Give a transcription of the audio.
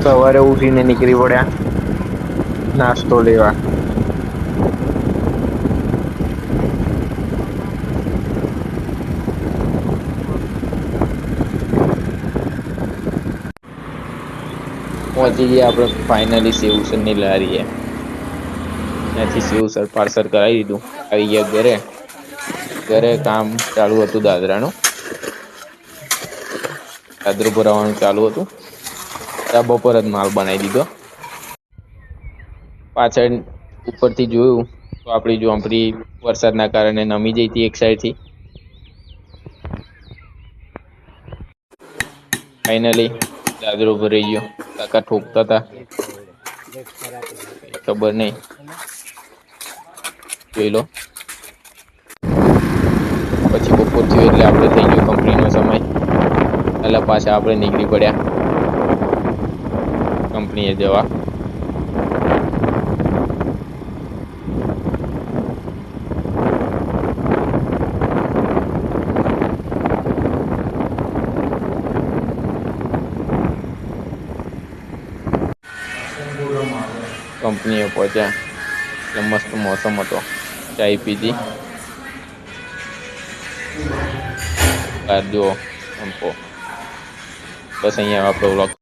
સવારે ઉઠીને નીકળી પડ્યા નાસ્તો લેવા. પહોંચી ગયા આપણે ફાઇનલી સેવસર ની લારીએ. ત્યાંથી સેવસર પાર્સલ કરાવી દીધું. આવી ગયા ઘરે. ઘરે કામ ચાલુ હતું દાદરાનું. દાદરું ભરાવાનું ચાલુ હતું. ત્યાં બપોર જ માલ બનાવી દીધો. પાછળ ઉપરથી જોયું તો આપડી ઝોપડી વરસાદના કારણે નમી જઈ હતી એક સાઈડ થી. ફાઈનલી દાદરો ભરાઈ ગયો. કાકા ઠોકતા હતા. ખબર નઈ, જોઈ લો. પછી બપોર થયું એટલે આપણે થઈ ગયો કંપનીનો સમય. એટલે પાછા આપણે નીકળી પડ્યા કંપનીએ જવા. કંપનીએ પહોંચ્યા એટલે મસ્ત મોસમ હતો. ચાય પીધી. બહાર જુઓ સંપો. બસ અહીંયા આપણો વ્લોગ